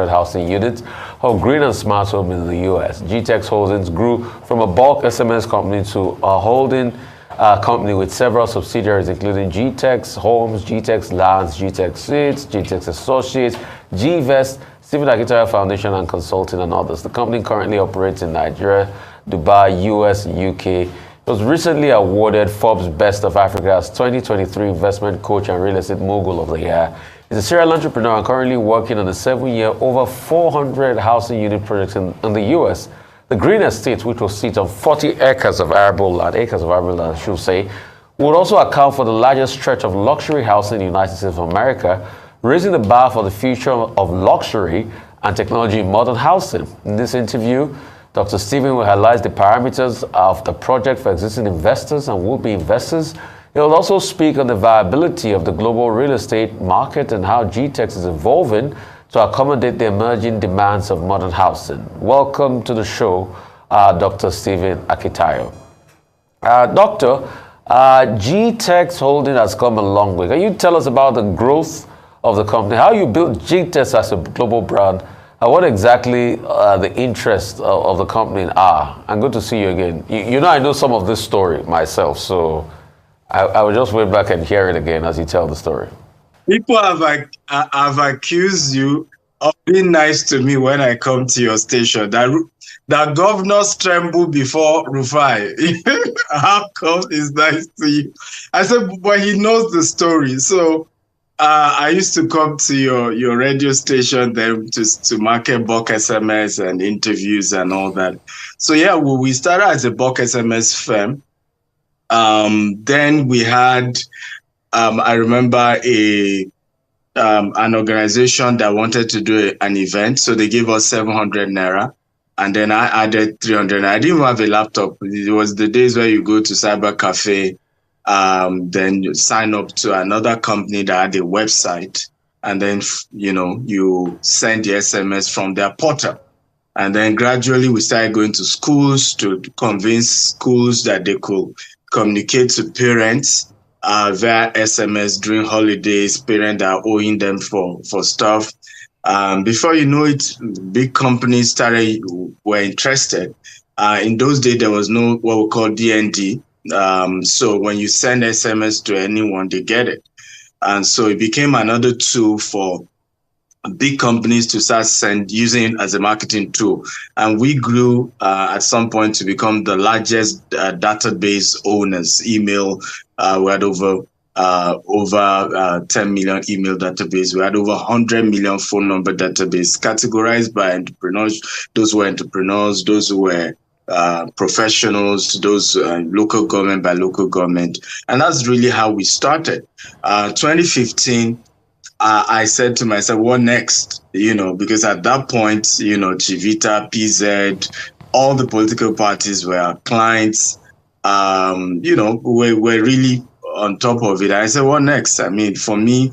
500 housing units of green and smart home in the U.S. GTEx Holdings grew from a bulk SMS company to a holding company with several subsidiaries, including GTEx Homes, GTEx Lands, GTEx Seeds, GTEx Associates, GVest, Stephen Akintayo Foundation and Consulting, and others. The company currently operates in Nigeria, Dubai, US, UK. It was recently awarded Forbes Best of Africa's 2023 Investment Coach and Real Estate Mogul of the Year. He's a serial entrepreneur and currently working on a 7-year, over 400 housing unit project in the US. The Green Estate, which will sit on 40 acres of arable land, I should say, would also account for the largest stretch of luxury housing in the United States of America, raising the bar for the future of luxury and technology in modern housing. In this interview, Dr. Stephen will highlight the parameters of the project for existing investors and would-be investors. He will also speak on the viability of the global real estate market and how GTEx is evolving to accommodate the emerging demands of modern housing. Welcome to the show, Dr. Stephen Akintayo. Doctor, GTEx Holding has come a long way. Can you tell us about the growth of the company, how you built GTEx as a global brand, and what exactly the interests of the company are? I'm good to see you again. You know, I know some of this story myself, so I will just wait back and hear it again as you tell the story. People have accused you of being nice to me when I come to your station. That governors tremble before Rufai. How come he's nice to you? I said, but he knows the story. So I used to come to your radio station then to market bulk SMS and interviews and all that. So yeah, we started as a bulk SMS firm. Then we had, I remember an organization that wanted to do an event. So they gave us 700 Naira. And then I added 300. I didn't have a laptop. It was the days where you go to cyber cafe, then you sign up to another company that had a website. And then, you send the SMS from their portal. And then gradually we started going to schools to convince schools that they could communicate to parents via SMS during holidays. Parents are owing them for stuff. Before you know it, big companies were interested. In those days, there was no what we call DND. So when you send SMS to anyone, they get it. And so it became another tool for big companies to start using it as a marketing tool. And we grew at some point to become the largest database owners. Email, we had over 10 million email database. We had over 100 million phone number database categorized by entrepreneurs, those who were entrepreneurs, those who were professionals, those local government by local government. And that's really how we started. 2015, I said to myself, what next? Because at that point, Chivita, PZ, all the political parties were our clients. We're really on top of it. I said, what next? I mean, for me,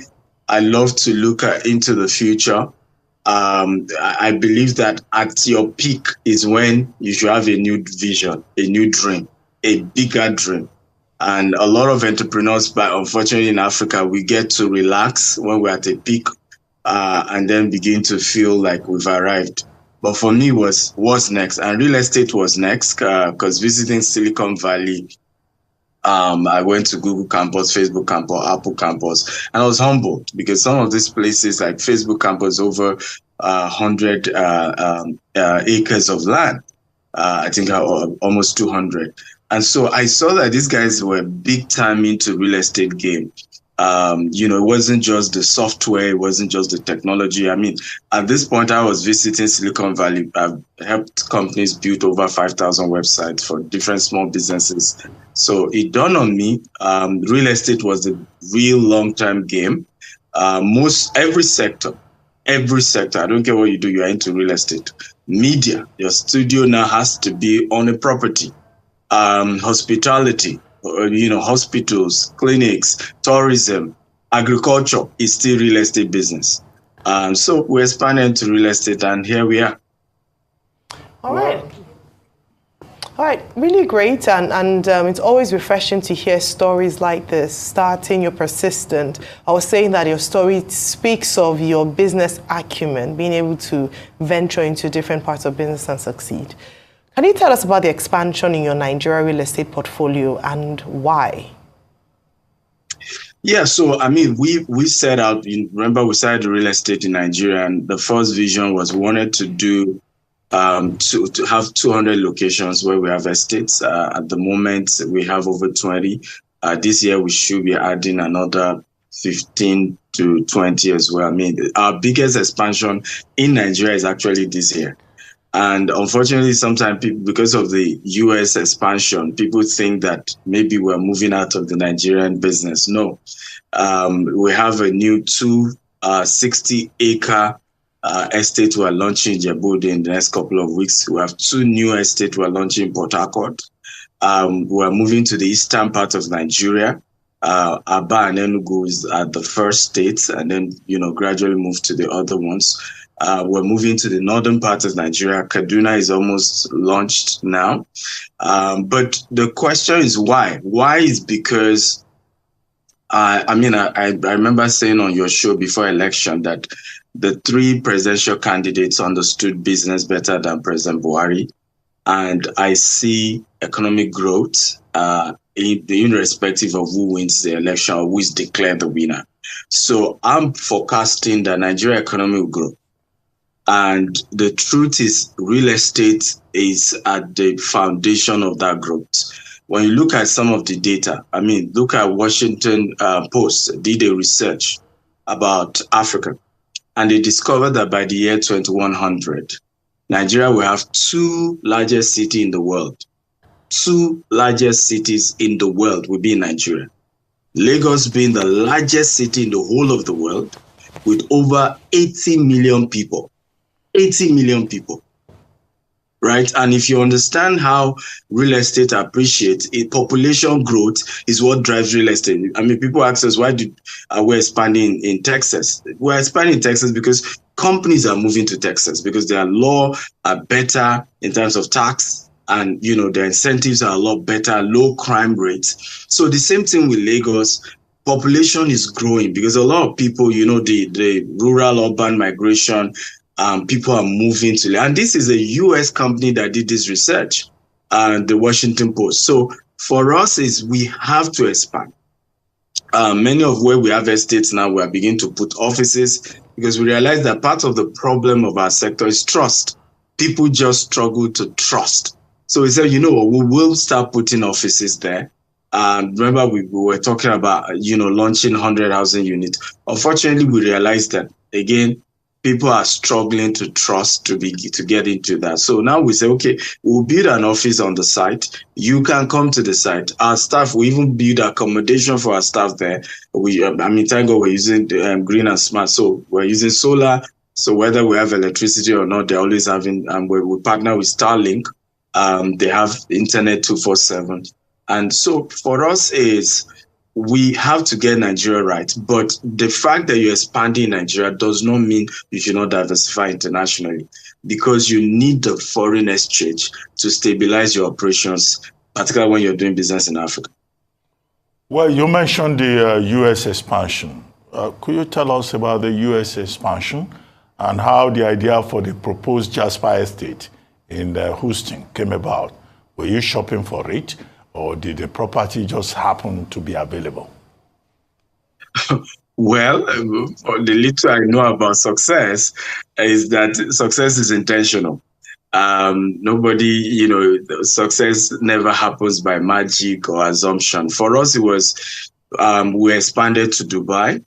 I love to look into the future. I believe that at your peak is when you should have a new vision, a new dream, a bigger dream. And a lot of entrepreneurs, but unfortunately in Africa, we get to relax when we're at a peak and then begin to feel like we've arrived. But for me, what's next? And real estate was next because visiting Silicon Valley, I went to Google campus, Facebook campus, Apple campus, and I was humbled because some of these places like Facebook campus over 100 acres of land, I think almost 200. And so I saw that these guys were big time into real estate game. It wasn't just the software, it wasn't just the technology. I mean, at this point, I was visiting Silicon Valley. I've helped companies build over 5,000 websites for different small businesses. So it dawned on me, real estate was a real long-term game. Every sector, I don't care what you do, you are into real estate. Media, your studio now has to be on a property. Hospitality, hospitals, clinics, tourism, agriculture is still real estate business. So we're expanding to real estate, and here we are. All right. All right, really great, and it's always refreshing to hear stories like this. Starting, you're persistent. I was saying that your story speaks of your business acumen, being able to venture into different parts of business and succeed. Can you tell us about the expansion in your Nigeria real estate portfolio and why? Yeah, so I mean, we set out. Remember, we started real estate in Nigeria, and the first vision was we wanted to do to have 200 locations where we have estates. At the moment, we have over 20. This year, we should be adding another 15 to 20 as well. I mean, our biggest expansion in Nigeria is actually this year. And unfortunately, sometimes people, because of the US expansion, people think that maybe we're moving out of the Nigerian business. No, we have a new 260-acre estate we're launching in Djibouti in the next couple of weeks. We have 2 new estates we're launching in Port Harcourt. We're moving to the eastern part of Nigeria. Aba and Enugu is at the first states, and then gradually move to the other ones. We're moving to the northern part of Nigeria. Kaduna is almost launched now. But the question is why? Why is because, I remember saying on your show before election that the 3 presidential candidates understood business better than President Buhari. And I see economic growth irrespective of who wins the election or who is declared the winner. So I'm forecasting that Nigeria economy will grow. And the truth is, real estate is at the foundation of that growth. When you look at some of the data, I mean, look at Washington Post did a research about Africa, and they discovered that by the year 2100, Nigeria will have 2 largest cities in the world. 2 largest cities in the world will be in Nigeria. Lagos being the largest city in the whole of the world with over 80 million people. 80 million people, right? And if you understand how real estate appreciates, population growth is what drives real estate. I mean, people ask us, why we're expanding in Texas? We're expanding in Texas because companies are moving to Texas because their law are better in terms of tax, and their incentives are a lot better, low crime rates. So the same thing with Lagos. Population is growing because a lot of people, the rural urban migration, people are moving to, and this is a US company that did this research, the Washington Post. So for us is we have to expand. Many of where we have estates now, we are beginning to put offices because we realize that part of the problem of our sector is trust. People just struggle to trust. So we said, we will start putting offices there. Remember, we were talking about, launching 100 housing units. Unfortunately, we realized that, again, people are struggling to trust to get into that. So now we say, okay, we'll build an office on the site. You can come to the site. Our staff, we even build accommodation for our staff there. Thank God we're using green and smart. So we're using solar. So whether we have electricity or not, they're always having, we partner with Starlink. They have internet 24/7. And so for us is, we have to get Nigeria right, but the fact that you're expanding in Nigeria does not mean you should not diversify internationally, because you need the foreign exchange to stabilize your operations, particularly when you're doing business in Africa. Well, you mentioned the U.S. expansion. Could you tell us about the U.S. expansion and how the idea for the proposed Jasper Estate in Houston came about? Were you shopping for it, or did the property just happen to be available? Well, the little I know about success is that success is intentional. Nobody, success never happens by magic or assumption. For us, it was, we expanded to Dubai.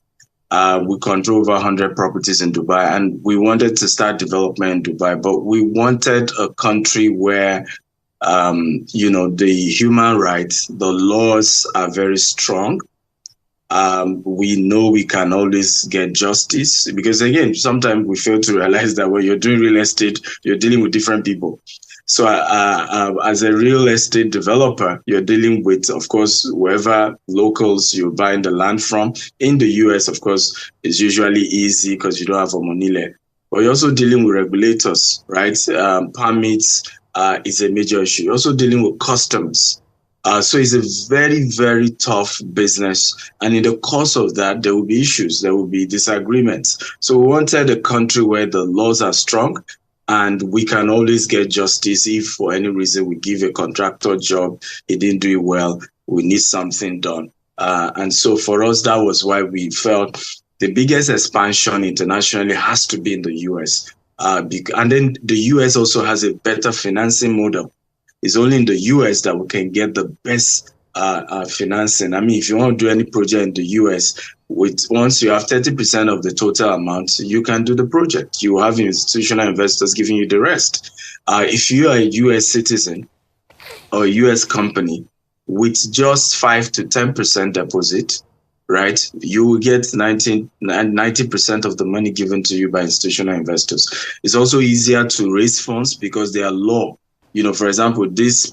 We control over 100 properties in Dubai, and we wanted to start development in Dubai, but we wanted a country where the human rights, the laws are very strong. We know we can always get justice, because again, sometimes we fail to realize that when you're doing real estate, you're dealing with different people. So as a real estate developer, you're dealing with, of course, wherever locals you're buying the land from. In the US, of course, it's usually easy because you don't have a monile. But you're also dealing with regulators, right? Permits, is a major issue. You're also dealing with customers. So it's a very, very tough business. And in the course of that, there will be issues, there will be disagreements. So we wanted a country where the laws are strong and we can always get justice if for any reason we give a contractor job, he didn't do it well, we need something done. And so for us, that was why we felt the biggest expansion internationally has to be in the US. And then the US also has a better financing model. It's only in the US that we can get the best financing. I mean, if you want to do any project in the US, once you have 30% of the total amount, you can do the project. You have institutional investors giving you the rest. If you are a US citizen or a US company with just 5 to 10% deposit, right, you will get 90% of the money given to you by institutional investors. It's also easier to raise funds because there are law. You know, for example, this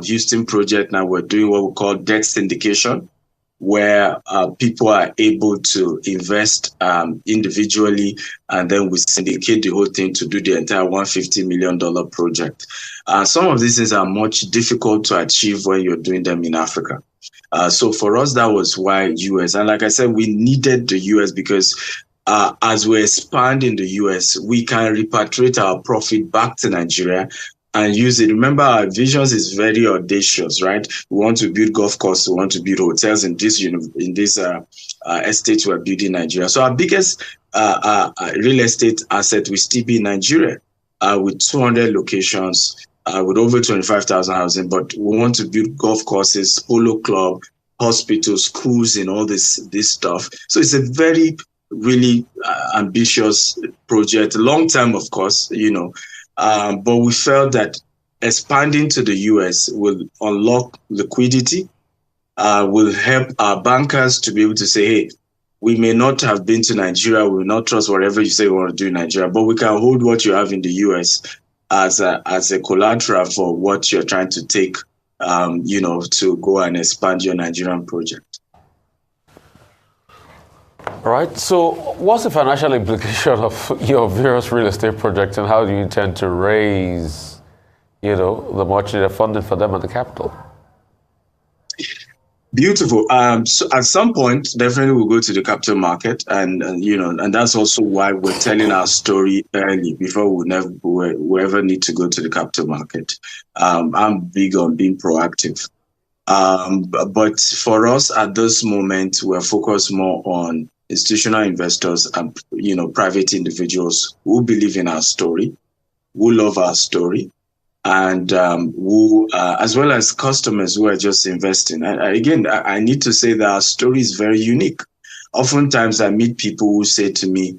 Houston project now, we're doing what we call debt syndication, where people are able to invest individually, and then we syndicate the whole thing to do the entire $150 million project. Some of these things are much difficult to achieve when you're doing them in Africa. So for us, that was why US. And like I said, we needed the US because as we expand in the US, we can repatriate our profit back to Nigeria and use it. Remember, our visions is very audacious, right? We want to build golf courses, we want to build hotels in this estate we're building in Nigeria. So our biggest real estate asset will still be in Nigeria, with 200 locations, with over 25,000 housing. But we want to build golf courses, polo club, hospitals, schools, and all this stuff. So it's a very, really ambitious project, long term, of course, you know. But we felt that expanding to the US will unlock liquidity, will help our bankers to be able to say, hey, we may not have been to Nigeria, we will not trust whatever you say we want to do in Nigeria, but we can hold what you have in the US as a collateral for what you're trying to take, to go and expand your Nigerian project. All right. So what's the financial implication of your various real estate projects, and how do you intend to raise, the much needed funding for them at the capital? Beautiful. So at some point, definitely we'll go to the capital market, and that's also why we're telling our story early before we ever need to go to the capital market. I'm big on being proactive. But for us at this moment, we're focused more on institutional investors and, private individuals who believe in our story, who love our story, and who, as well as customers who are just investing. And I need to say that our story is very unique. Oftentimes I meet people who say to me,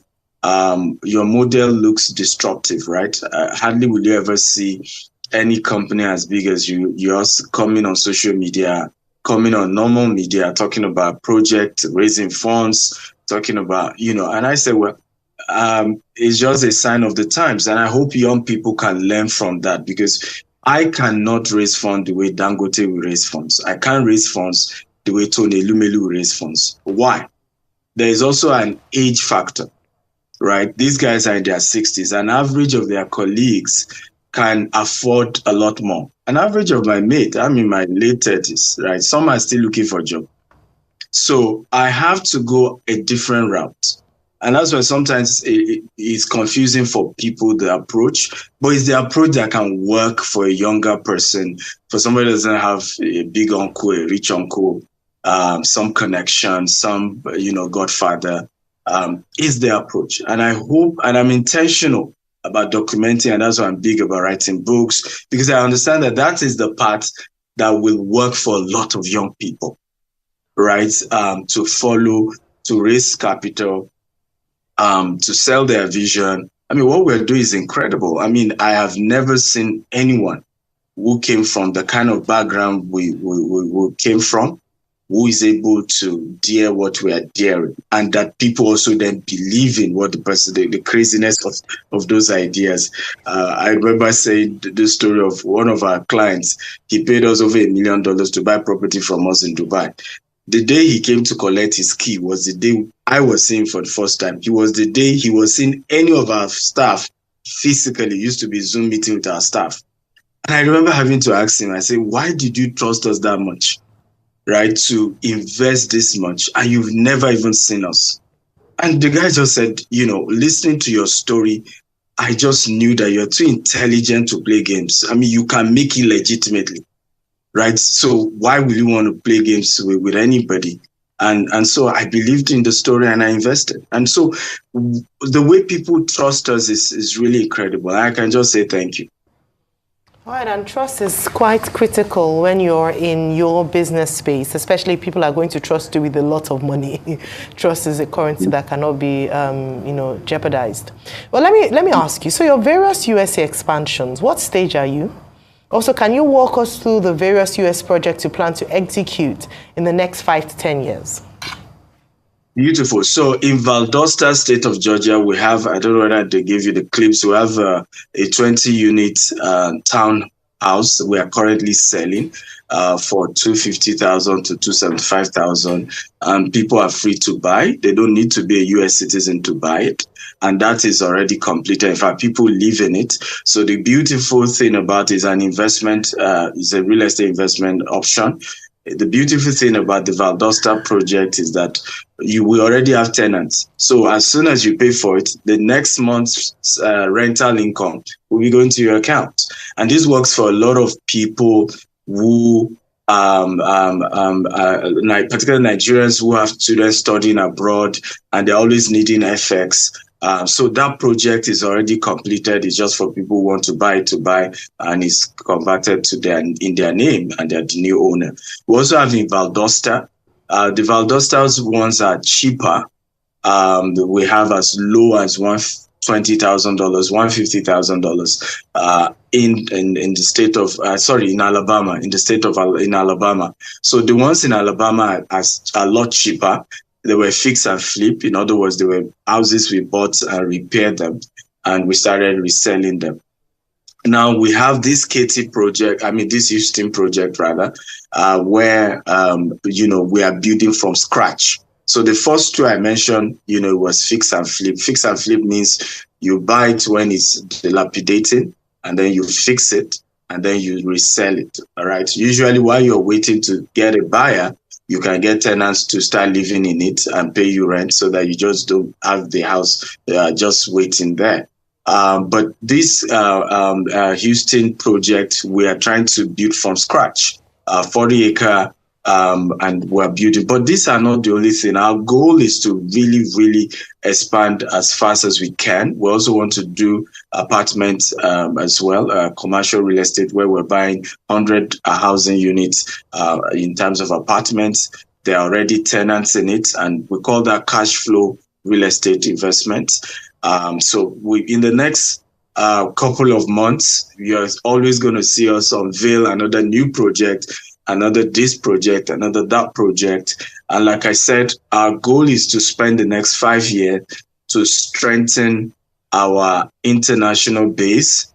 your model looks disruptive, right? Hardly will you ever see any company as big as yours coming on social media, coming on normal media, talking about projects, raising funds, talking about, and I say, well, it's just a sign of the times. And I hope young people can learn from that, because I cannot raise funds the way Dangote will raise funds. I can't raise funds the way Tony Elumelu will raise funds. Why? There is also an age factor, right? These guys are in their 60s. An average of their colleagues can afford a lot more. An average of my mate, I'm in my late 30s, right? Some are still looking for a job. So I have to go a different route. And that's why sometimes it's confusing for people, the approach, but it's the approach that can work for a younger person, for somebody that doesn't have a big uncle, a rich uncle, some connection, some, godfather, is the approach. And I hope, and I'm intentional about documenting, and that's why I'm big about writing books, because I understand that is the part that will work for a lot of young people, right? To follow, to raise capital, to sell their vision. I mean, what we're doing is incredible. I mean, I have never seen anyone who came from the kind of background we came from, who is able to dare what we are daring, and that people also then believe in what the craziness of those ideas. I remember saying the story of one of our clients. He paid us over $1 million to buy property from us in Dubai. The day he came to collect his key was the day I was seeing for the first time. It was the day he was seeing any of our staff physically. It used to be Zoom meeting with our staff. And I remember having to ask him, I said, why did you trust us that much, right, to invest this much, and you've never even seen us? And the guy just said, listening to your story, I just knew that you're too intelligent to play games. I mean, you can make it legitimately, right? So why will you want to play games with anybody? And so I believed in the story and I invested. And so the way people trust us is really incredible. I can just say thank you. All right, and trust is quite critical when you're in your business space, especially people are going to trust you with a lot of money. Trust is a currency that cannot be, jeopardized. Well, let me ask you. So your various USA expansions, what stage are you? Also, can you walk us through the various US projects you plan to execute in the next 5 to 10 years? Beautiful. So in Valdosta, state of Georgia, we have, I don't know whether they give you the clips, we have a 20-unit townhouse we are currently selling for $250,000 to $275,000. People are free to buy. They don't need to be a U.S. citizen to buy it. And that is already completed. In fact, people live in it. So the beautiful thing about it is an investment, is a real estate investment option. The beautiful thing about the Valdosta project is that you will already have tenants. So as soon as you pay for it, the next month's rental income will be going to your account. And this works for a lot of people who, particularly Nigerians who have students studying abroad and they're always needing FX. So that project is already completed. It's just for people who want to buy, and it's converted to in their name, and they're the new owner. We also have in Valdosta. The Valdosta's ones are cheaper. We have as low as $120,000, $150,000 in the state of in Alabama, in Alabama. So the ones in Alabama are a lot cheaper. They were fix and flip. In other words, they were houses we bought and repaired them, and we started reselling them. Now we have this this Houston project rather, where we are building from scratch. So the first two I mentioned, was fix and flip. Fix and flip means you buy it when it's dilapidating, and then you fix it, and then you resell it. All right. Usually, while you're waiting to get a buyer, you can get tenants to start living in it and pay you rent, so that you just don't have the house just waiting there. But this Houston project, we are trying to build from scratch, 40-acre, and we're building. But these are not the only thing. Our goal is to really, really expand as fast as we can. We also want to do apartments as well, commercial real estate, where we're buying 100 housing units in terms of apartments. There are already tenants in it, and we call that cash flow real estate investment. So in the next couple of months, you're always going to see us unveil another new project, another this project, another that project. And like I said, our goal is to spend the next 5 years to strengthen our international base.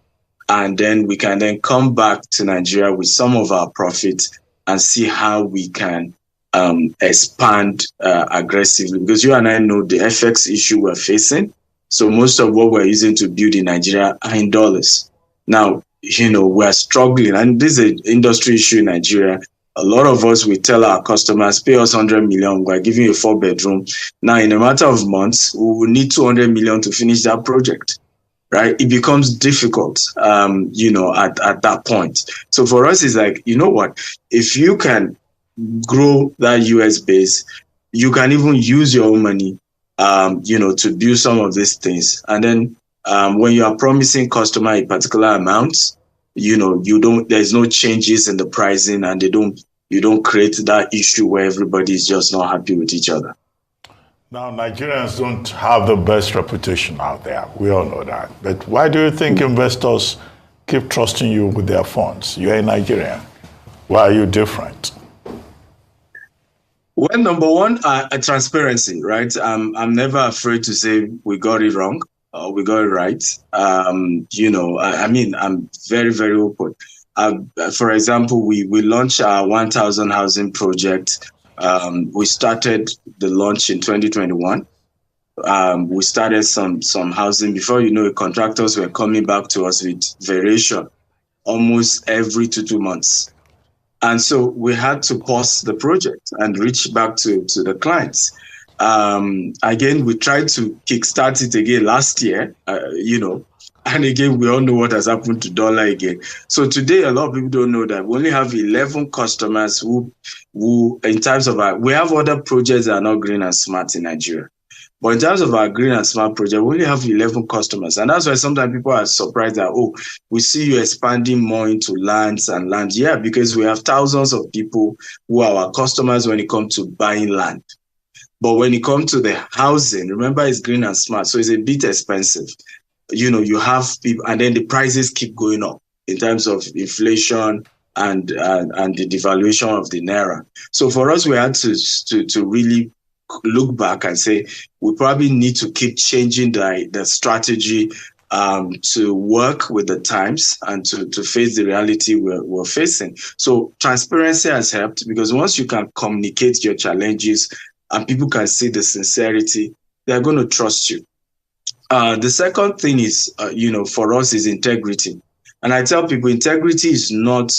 And then we can then come back to Nigeria with some of our profits and see how we can expand aggressively. Because you and I know the FX issue we're facing. So most of what we're using to build in Nigeria are in dollars. Now, we're struggling, and this is an industry issue in Nigeria. A lot of us, we tell our customers, pay us 100 million, we're giving you a 4-bedroom. Now, in a matter of months, we will need 200 million to finish that project, right? It becomes difficult, at that point. So for us, it's like, you know what? If you can grow that US base, you can even use your own money, to build some of these things. And then when you are promising customer a particular amount, there's no changes in the pricing, and you don't create that issue where everybody is just not happy with each other. Now, Nigerians don't have the best reputation out there. We all know that. But why do you think investors keep trusting you with their funds? You're a Nigerian. Why are you different? Well, number one, transparency, right? I'm never afraid to say we got it wrong or we got it right. I'm very, very open. For example, we launched our 1,000 housing project. We started the launch in 2021. We started some housing. Before contractors were coming back to us with variation almost every 2 months. And so we had to pause the project and reach back to the clients. Again, we tried to kickstart it again last year, and again, we all know what has happened to dollar again. So today, a lot of people don't know that we only have 11 customers who in terms of we have other projects that are not green and smart in Nigeria. But in terms of our green and smart project, we only have 11 customers. And that's why sometimes people are surprised that, oh, we see you expanding more into lands and land. Yeah, because we have thousands of people who are our customers when it comes to buying land. But when it comes to the housing, remember it's green and smart, so it's a bit expensive. You have people, and then the prices keep going up in terms of inflation and the devaluation of the naira. So for us, we had to really look back and say we probably need to keep changing the strategy to work with the times and to face the reality we're facing. So transparency has helped, because once you can communicate your challenges and people can see the sincerity, they're going to trust you. The second thing is, for us is integrity. And I tell people integrity is not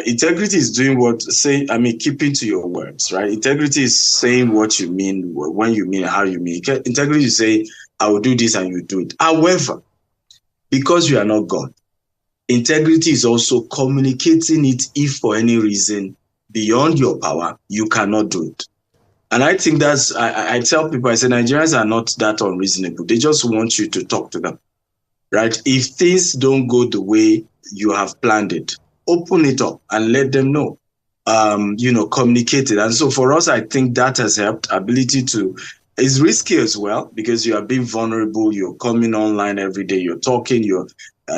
integrity is doing keeping to your words, right? Integrity is saying what you mean, when you mean, how you mean. Integrity is saying, I will do this and you do it. However, because you are not God, integrity is also communicating it if for any reason beyond your power, you cannot do it. And I think I tell people, I say Nigerians are not that unreasonable. They just want you to talk to them, right? If things don't go the way you have planned it, open it up and let them know, communicate it. And so for us, I think that has helped. Ability to, it's risky as well, because you are being vulnerable. You're coming online every day. You're talking, you're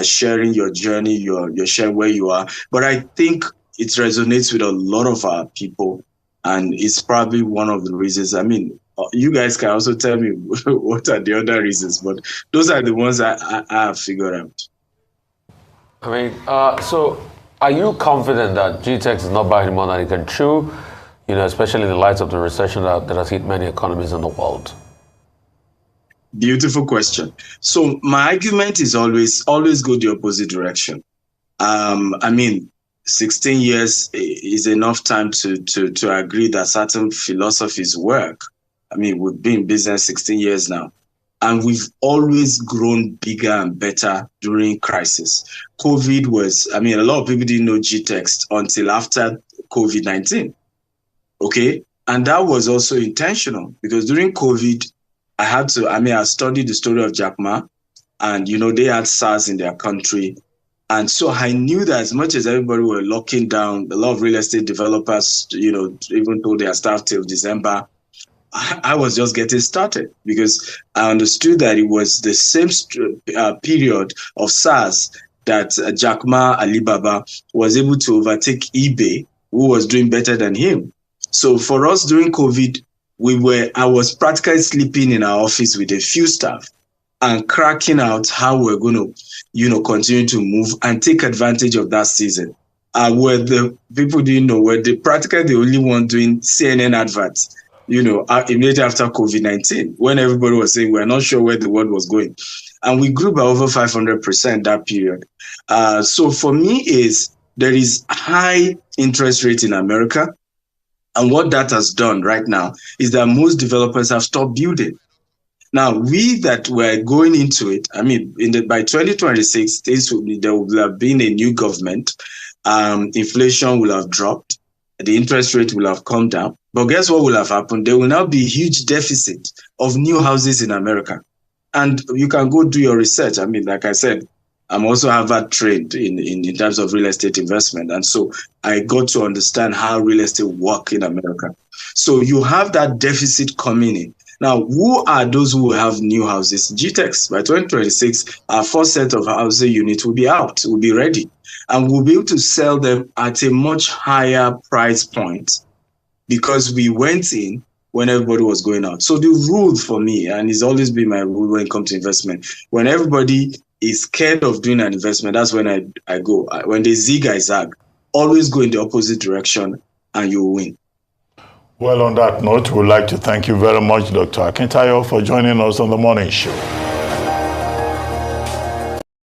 sharing your journey, you're sharing where you are. But I think it resonates with a lot of our people. And it's probably one of the reasons. I mean, you guys can also tell me what are the other reasons, but those are the ones I have figured out. I mean, so are you confident that GTEx is not buying more than it can chew, especially in the light of the recession that has hit many economies in the world? Beautiful question. So my argument is always go the opposite direction. 16 years is enough time to agree that certain philosophies work. I mean, we've been in business 16 years now, and we've always grown bigger and better during crisis. COVID was, a lot of people didn't know GTEx until after COVID-19, okay? And that was also intentional, because during COVID, I studied the story of Jack Ma, and, they had SARS in their country. And so I knew that as much as everybody were locking down, a lot of real estate developers, even told their staff till December, I was just getting started, because I understood that it was the same period of SARS that Jack Ma Alibaba was able to overtake eBay, who was doing better than him. So for us during COVID, I was practically sleeping in our office with a few staff and cracking out how we're going to, continue to move and take advantage of that season. Where the people didn't know, were practically the only one doing CNN adverts, immediately after COVID-19, when everybody was saying we're not sure where the world was going. And we grew by over 500% that period. So for me there is high interest rate in America. And what that has done right now is that most developers have stopped building. Now, we that were going into it, by 2026, there will have been a new government. Inflation will have dropped. The interest rate will have come down. But guess what will have happened? There will now be a huge deficit of new houses in America. And you can go do your research. Like I said, I'm also Harvard trained in terms of real estate investment. And so I got to understand how real estate works in America. So you have that deficit coming in. Now, who are those who have new houses? GTEx, by 2026, our first set of housing units will be out, will be ready. And we'll be able to sell them at a much higher price point, because we went in when everybody was going out. So the rule for me, and it's always been my rule when it comes to investment, when everybody is scared of doing an investment, that's when I go. When they zig, I zag. Always go in the opposite direction and you'll win. Well, on that note, we'd like to thank you very much, Dr. Akintayo, for joining us on the morning show.